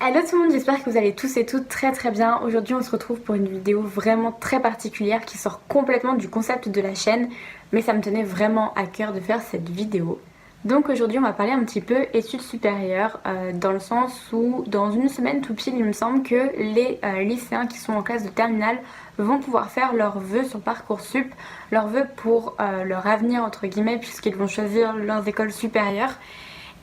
Hello tout le monde, j'espère que vous allez tous et toutes très bien. Aujourd'hui on se retrouve pour une vidéo vraiment très particulière qui sort complètement du concept de la chaîne, mais ça me tenait vraiment à cœur de faire cette vidéo. Donc aujourd'hui on va parler un petit peu études supérieures, dans le sens où dans une semaine tout pile il me semble que les lycéens qui sont en classe de terminale vont pouvoir faire leurs vœux sur Parcoursup, leurs vœux pour leur avenir entre guillemets, puisqu'ils vont choisir leurs écoles supérieures.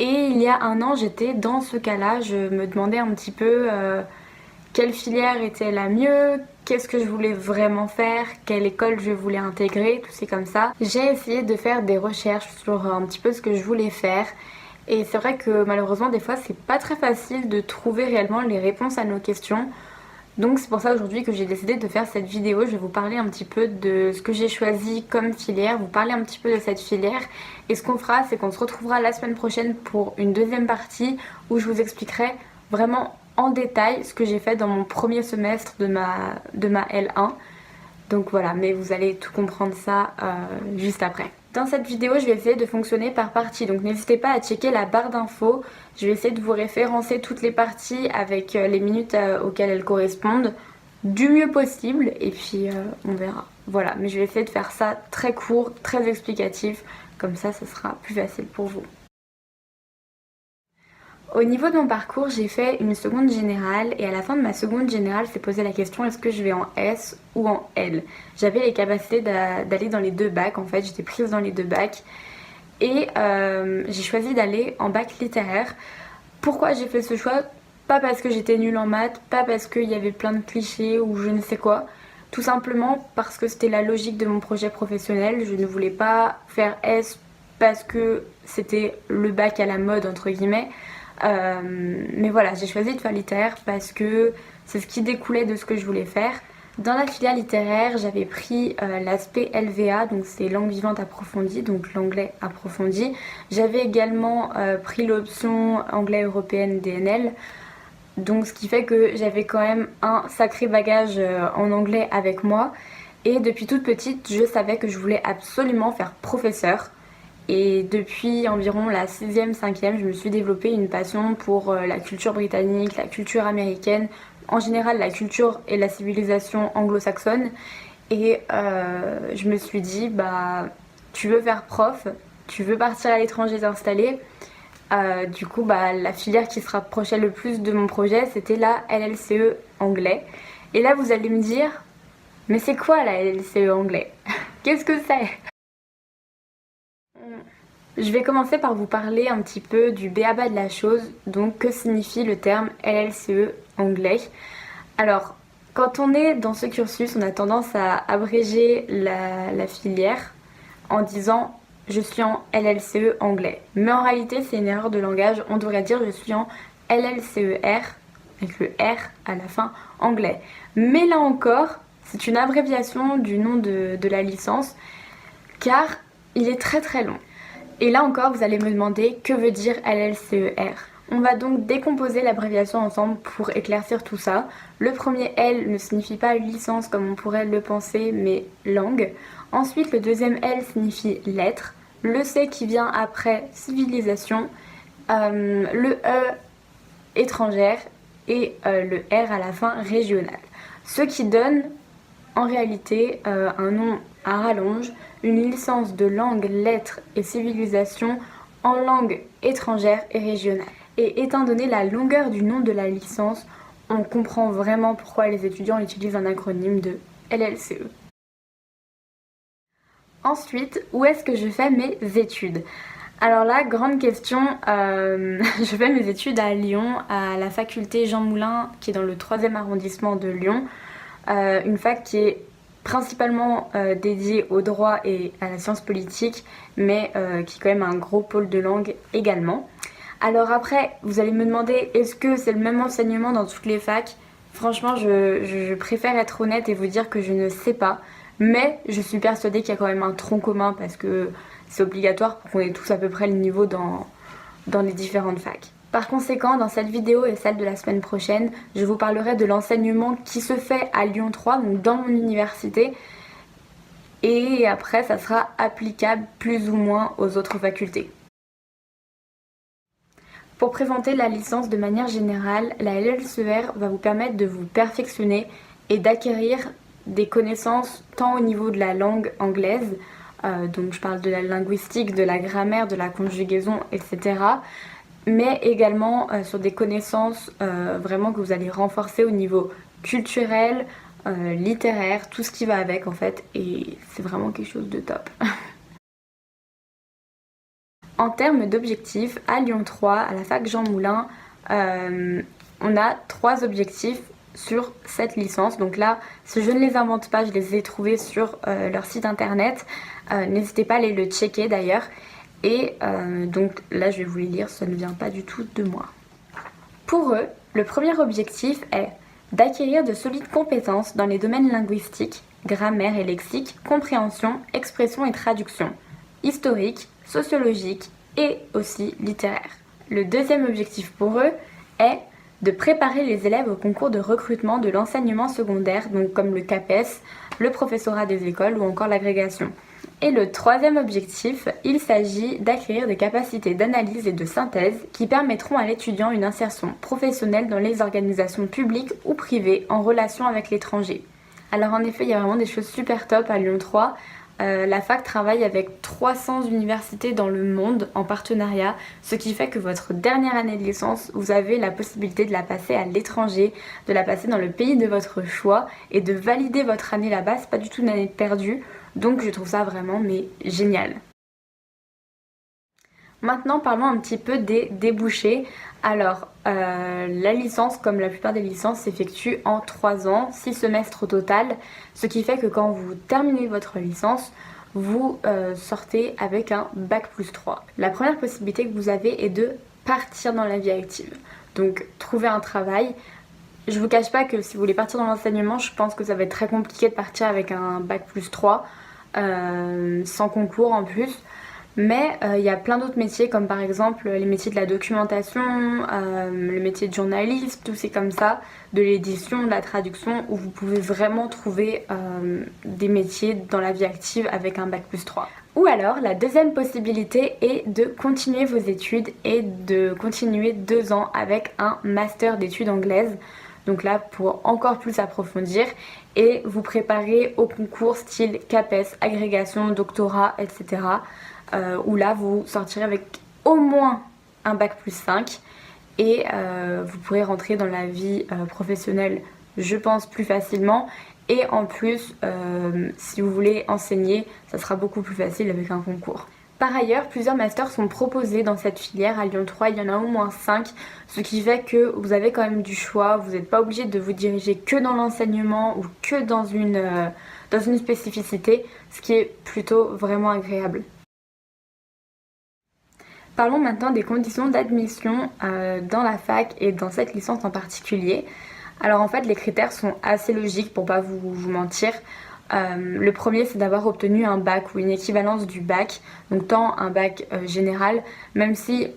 Et il y a un an, j'étais dans ce cas-là. Je me demandais un petit peu quelle filière était la mieux, qu'est-ce que je voulais vraiment faire, quelle école je voulais intégrer, tout c'est comme ça. J'ai essayé de faire des recherches sur un petit peu ce que je voulais faire. Et c'est vrai que malheureusement, des fois, c'est pas très facile de trouver réellement les réponses à nos questions. Donc c'est pour ça aujourd'hui que j'ai décidé de faire cette vidéo. Je vais vous parler un petit peu de ce que j'ai choisi comme filière, vous parler un petit peu de cette filière. Et ce qu'on fera, c'est qu'on se retrouvera la semaine prochaine pour une deuxième partie où je vous expliquerai vraiment en détail ce que j'ai fait dans mon premier semestre de ma L1. Donc voilà, mais vous allez tout comprendre ça juste après. Dans cette vidéo, je vais essayer de fonctionner par partie, donc n'hésitez pas à checker la barre d'infos. Je vais essayer de vous référencer toutes les parties avec les minutes auxquelles elles correspondent du mieux possible, et puis on verra. Voilà, mais je vais essayer de faire ça très court, très explicatif, comme ça sera plus facile pour vous. Au niveau de mon parcours, j'ai fait une seconde générale et à la fin de ma seconde générale, s'est posé la question est-ce que je vais en S ou en L. J'avais les capacités d'aller dans les deux bacs, en fait, j'étais prise dans les deux bacs et j'ai choisi d'aller en bac littéraire. Pourquoi j'ai fait ce choix? Pas parce que j'étais nulle en maths, pas parce qu'il y avait plein de clichés ou je ne sais quoi. Tout simplement parce que c'était la logique de mon projet professionnel. Je ne voulais pas faire S parce que c'était le bac à la mode entre guillemets. Mais voilà, j'ai choisi de faire littéraire parce que c'est ce qui découlait de ce que je voulais faire. Dans la filière littéraire, j'avais pris l'aspect LVA, donc c'est langue vivante approfondie, donc l'anglais approfondi. J'avais également pris l'option anglais européenne DNL, donc ce qui fait que j'avais quand même un sacré bagage en anglais avec moi. Et depuis toute petite, je savais que je voulais absolument faire professeur. Et depuis environ la 6e, 5e, je me suis développée une passion pour la culture britannique, la culture américaine, en général la culture et la civilisation anglo-saxonne. Et je me suis dit, bah, tu veux faire prof, tu veux partir à l'étranger t'installer. Du coup, bah, la filière qui se rapprochait le plus de mon projet, c'était la LLCE anglais. Et là, vous allez me dire, mais c'est quoi la LLCE anglais? Qu'est-ce que c'est? Je vais commencer par vous parler un petit peu du b.a-ba de la chose, donc que signifie le terme LLCE anglais. Alors, quand on est dans ce cursus, on a tendance à abréger la filière en disant je suis en LLCE anglais. Mais en réalité, c'est une erreur de langage, on devrait dire je suis en LLCER, avec le R à la fin, anglais. Mais là encore, c'est une abréviation du nom de la licence, car il est très long. Et là encore, vous allez me demander que veut dire LLCER. On va donc décomposer l'abréviation ensemble pour éclaircir tout ça. Le premier L ne signifie pas licence comme on pourrait le penser, mais langue. Ensuite, le deuxième L signifie lettre. Le C qui vient après civilisation. Le E étrangère et le R à la fin régional. Ce qui donne en réalité un nom à rallonge, une licence de langue, lettres et civilisation en langue étrangère et régionale. Et étant donné la longueur du nom de la licence, on comprend vraiment pourquoi les étudiants utilisent un acronyme de LLCE. Ensuite, où est-ce que je fais mes études? Alors là, grande question, je fais mes études à Lyon, à la faculté Jean Moulin, qui est dans le 3e arrondissement de Lyon. Une fac qui est principalement dédiée au droit et à la science politique, mais qui est quand même un gros pôle de langue également. Alors après, vous allez me demander, est-ce que c'est le même enseignement dans toutes les facs? Franchement, je préfère être honnête et vous dire que je ne sais pas, mais je suis persuadée qu'il y a quand même un tronc commun parce que c'est obligatoire pour qu'on ait tous à peu près le niveau dans les différentes facs. Par conséquent, dans cette vidéo et celle de la semaine prochaine, je vous parlerai de l'enseignement qui se fait à Lyon 3, donc dans mon université, et après ça sera applicable plus ou moins aux autres facultés. Pour présenter la licence de manière générale, la LLCER va vous permettre de vous perfectionner et d'acquérir des connaissances tant au niveau de la langue anglaise, donc je parle de la linguistique, de la grammaire, de la conjugaison, etc. Mais également sur des connaissances vraiment que vous allez renforcer au niveau culturel, littéraire, tout ce qui va avec en fait, et c'est vraiment quelque chose de top. En termes d'objectifs, à Lyon 3, à la fac Jean Moulin, on a 3 objectifs sur cette licence. Donc là, je ne les invente pas, je les ai trouvés sur leur site internet. N'hésitez pas à aller le checker d'ailleurs. Et donc là, je vais vous les lire, ça ne vient pas du tout de moi. Pour eux, le premier objectif est d'acquérir de solides compétences dans les domaines linguistiques, grammaire et lexique, compréhension, expression et traduction, historique, sociologique et aussi littéraire. Le deuxième objectif pour eux est de préparer les élèves au concours de recrutement de l'enseignement secondaire, donc comme le CAPES, le professorat des écoles ou encore l'agrégation. Et le troisième objectif, il s'agit d'acquérir des capacités d'analyse et de synthèse qui permettront à l'étudiant une insertion professionnelle dans les organisations publiques ou privées en relation avec l'étranger. Alors en effet, il y a vraiment des choses super top à Lyon 3. La fac travaille avec 300 universités dans le monde en partenariat, ce qui fait que votre dernière année de licence, vous avez la possibilité de la passer à l'étranger, de la passer dans le pays de votre choix et de valider votre année là-bas. C'est pas du tout une année perdue, donc je trouve ça vraiment génial. Maintenant parlons un petit peu des débouchés. Alors la licence, comme la plupart des licences, s'effectue en 3 ans, 6 semestres au total, ce qui fait que quand vous terminez votre licence, vous sortez avec un bac+3. La première possibilité que vous avez est de partir dans la vie active, donc trouver un travail. Je vous cache pas que si vous voulez partir dans l'enseignement, je pense que ça va être très compliqué de partir avec un bac+3 sans concours en plus. Mais il y a plein d'autres métiers comme par exemple les métiers de la documentation, le métier de journaliste, tout c'est comme ça, de l'édition, de la traduction, où vous pouvez vraiment trouver des métiers dans la vie active avec un bac+3. Ou alors la deuxième possibilité est de continuer vos études et de continuer 2 ans avec un master d'études anglaises. Donc là pour encore plus approfondir et vous préparer au concours style CAPES, agrégation, doctorat, etc. Où là vous sortirez avec au moins un bac+5 et vous pourrez rentrer dans la vie professionnelle, je pense, plus facilement. Et en plus, si vous voulez enseigner, ça sera beaucoup plus facile avec un concours. Par ailleurs, plusieurs masters sont proposés dans cette filière. À Lyon 3, il y en a au moins 5, ce qui fait que vous avez quand même du choix. Vous n'êtes pas obligé de vous diriger que dans l'enseignement ou que dans une spécificité, ce qui est plutôt vraiment agréable. Parlons maintenant des conditions d'admission dans la fac et dans cette licence en particulier. Alors en fait, les critères sont assez logiques pour pas vous mentir. Le premier, c'est d'avoir obtenu un bac ou une équivalence du bac, donc tant un bac général, même si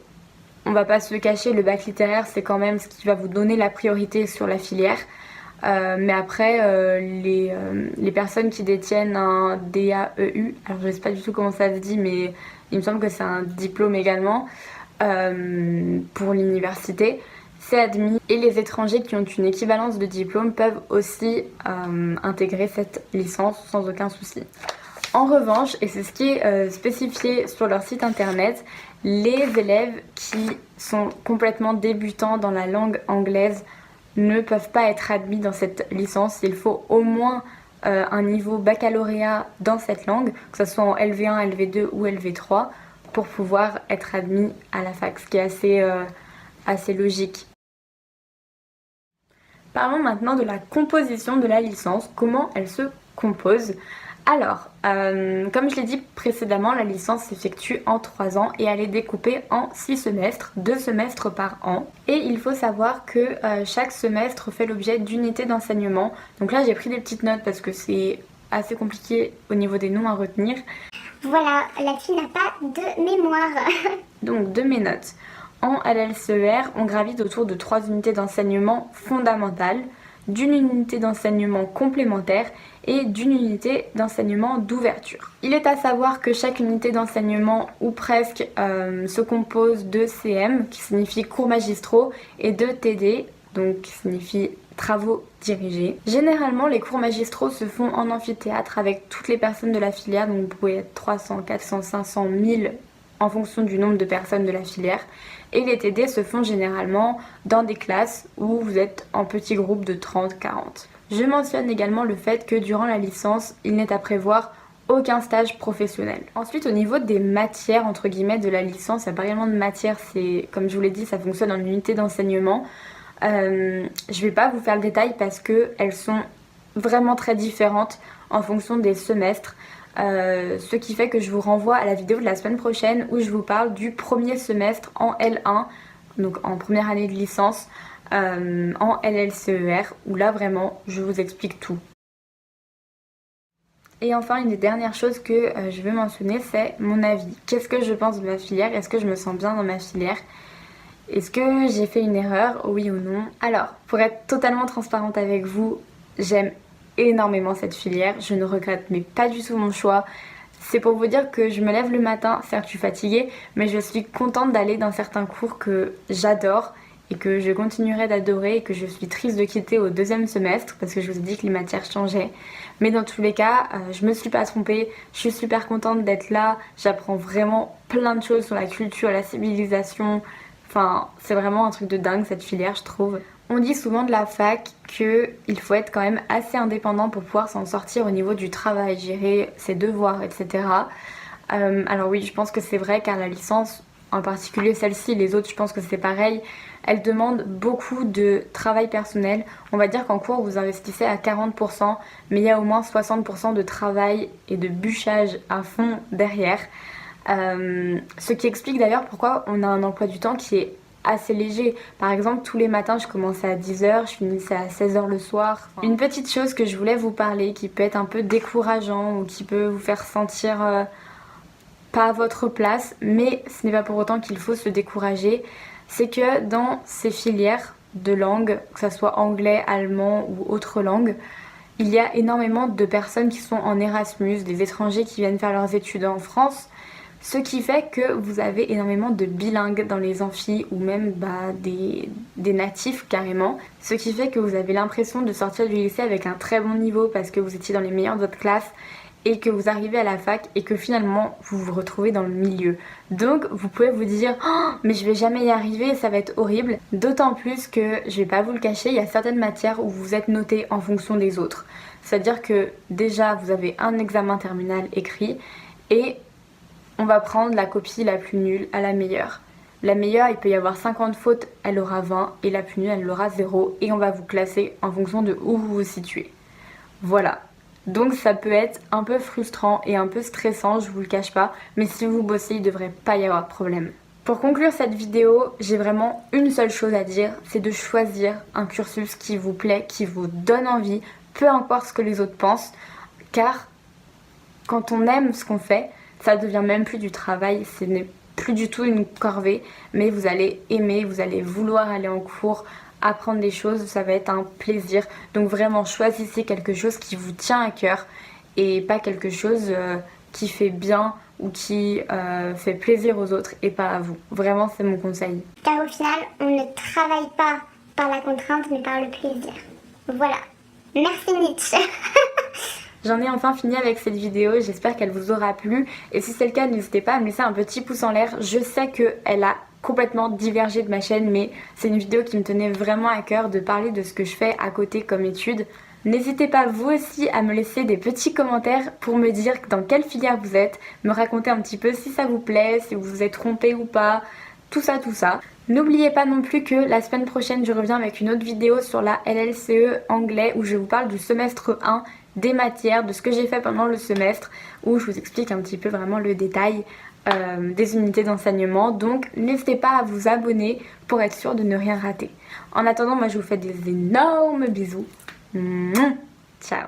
on va pas se le cacher, le bac littéraire c'est quand même ce qui va vous donner la priorité sur la filière. Mais après, les personnes qui détiennent un DAEU, alors je sais pas du tout comment ça se dit, mais il me semble que c'est un diplôme également pour l'université, c'est admis. Et les étrangers qui ont une équivalence de diplôme peuvent aussi intégrer cette licence sans aucun souci. En revanche, et c'est ce qui est spécifié sur leur site internet, les élèves qui sont complètement débutants dans la langue anglaise ne peuvent pas être admis dans cette licence. Il faut au moins un niveau baccalauréat dans cette langue, que ce soit en LV1, LV2 ou LV3, pour pouvoir être admis à la fac, ce qui est assez logique. Parlons maintenant de la composition de la licence, comment elle se compose. Alors, comme je l'ai dit précédemment, la licence s'effectue en 3 ans et elle est découpée en 6 semestres, 2 semestres par an. Et il faut savoir que chaque semestre fait l'objet d'unités d'enseignement. Donc là, j'ai pris des petites notes parce que c'est assez compliqué au niveau des noms à retenir. Voilà, la fille n'a pas de mémoire. Donc, de mes notes. En LLCER, on gravite autour de 3 unités d'enseignement fondamentales. d'une unité d'enseignement complémentaire et d'une unité d'enseignement d'ouverture. Il est à savoir que chaque unité d'enseignement, ou presque, se compose de CM, qui signifie cours magistraux, et de TD, donc qui signifie travaux dirigés. Généralement, les cours magistraux se font en amphithéâtre avec toutes les personnes de la filière, donc vous pouvez être 300, 400, 500, 1000 en fonction du nombre de personnes de la filière. Et les TD se font généralement dans des classes où vous êtes en petits groupes de 30, 40. Je mentionne également le fait que durant la licence, il n'est à prévoir aucun stage professionnel. Ensuite, au niveau des matières, entre guillemets, de la licence, il n'y a pas réellement de matière, c'est, comme je vous l'ai dit, ça fonctionne en unité d'enseignement. Je vais pas vous faire le détail parce qu'elles sont vraiment très différentes en fonction des semestres. Ce qui fait que je vous renvoie à la vidéo de la semaine prochaine où je vous parle du premier semestre en L1, donc en première année de licence, en LLCER, où là vraiment je vous explique tout. Et enfin, une des dernières choses que je veux mentionner, c'est mon avis. Qu'est-ce que je pense de ma filière? Est-ce que je me sens bien dans ma filière? Est-ce que j'ai fait une erreur, oui ou non? Alors, pour être totalement transparente avec vous, j'aime énormément cette filière, je ne regrette mais pas du tout mon choix. C'est pour vous dire que je me lève le matin, certes je suis fatiguée, mais je suis contente d'aller dans certains cours que j'adore et que je continuerai d'adorer et que je suis triste de quitter au deuxième semestre parce que je vous ai dit que les matières changeaient. Mais dans tous les cas, je me suis pas trompée, je suis super contente d'être là, j'apprends vraiment plein de choses sur la culture, la civilisation. Enfin, c'est vraiment un truc de dingue cette filière, je trouve. On dit souvent de la fac qu'il faut être quand même assez indépendant pour pouvoir s'en sortir au niveau du travail, gérer ses devoirs, etc. Alors oui, je pense que c'est vrai car la licence, en particulier celle-ci, les autres je pense que c'est pareil, elle demande beaucoup de travail personnel. On va dire qu'en cours vous investissez à 40%, mais il y a au moins 60% de travail et de bûchage à fond derrière. Ce qui explique d'ailleurs pourquoi on a un emploi du temps qui est assez léger. Par exemple, tous les matins je commençais à 10h, je finissais à 16h le soir. Une petite chose que je voulais vous parler qui peut être un peu décourageant ou qui peut vous faire sentir pas à votre place, mais ce n'est pas pour autant qu'il faut se décourager, c'est que dans ces filières de langue, que ce soit anglais, allemand ou autre langue, il y a énormément de personnes qui sont en Erasmus, des étrangers qui viennent faire leurs études en France. Ce qui fait que vous avez énormément de bilingues dans les amphis ou même des natifs carrément. Ce qui fait que vous avez l'impression de sortir du lycée avec un très bon niveau parce que vous étiez dans les meilleurs de votre classe et que vous arrivez à la fac et que finalement vous vous retrouvez dans le milieu. Donc vous pouvez vous dire oh, mais je vais jamais y arriver, ça va être horrible. D'autant plus que, je vais pas vous le cacher, il y a certaines matières où vous êtes noté en fonction des autres. C'est-à-dire que déjà vous avez un examen terminal écrit et on va prendre la copie la plus nulle à la meilleure. La meilleure, il peut y avoir 50 fautes, elle aura 20 et la plus nulle, elle aura 0 et on va vous classer en fonction de où vous vous situez. Voilà. Donc ça peut être un peu frustrant et un peu stressant, je vous le cache pas, mais si vous bossez, il devrait pas y avoir de problème. Pour conclure cette vidéo, j'ai vraiment une seule chose à dire, c'est de choisir un cursus qui vous plaît, qui vous donne envie, peu importe ce que les autres pensent, car quand on aime ce qu'on fait, ça devient même plus du travail, ce n'est plus du tout une corvée, mais vous allez aimer, vous allez vouloir aller en cours, apprendre des choses, ça va être un plaisir. Donc vraiment choisissez quelque chose qui vous tient à cœur et pas quelque chose qui fait bien ou qui fait plaisir aux autres et pas à vous. Vraiment c'est mon conseil. Car au final, on ne travaille pas par la contrainte mais par le plaisir. Voilà. Merci Nietzsche. J'en ai enfin fini avec cette vidéo, j'espère qu'elle vous aura plu et si c'est le cas n'hésitez pas à me laisser un petit pouce en l'air. Je sais qu'elle a complètement divergé de ma chaîne mais c'est une vidéo qui me tenait vraiment à cœur de parler de ce que je fais à côté comme étude. N'hésitez pas vous aussi à me laisser des petits commentaires pour me dire dans quelle filière vous êtes, me raconter un petit peu si ça vous plaît, si vous vous êtes trompé ou pas, tout ça. N'oubliez pas non plus que la semaine prochaine je reviens avec une autre vidéo sur la LLCE anglais où je vous parle du semestre 1, des matières, de ce que j'ai fait pendant le semestre, où je vous explique un petit peu vraiment le détail des unités d'enseignement. Donc n'hésitez pas à vous abonner pour être sûr de ne rien rater. En attendant, moi je vous fais des énormes bisous. Ciao.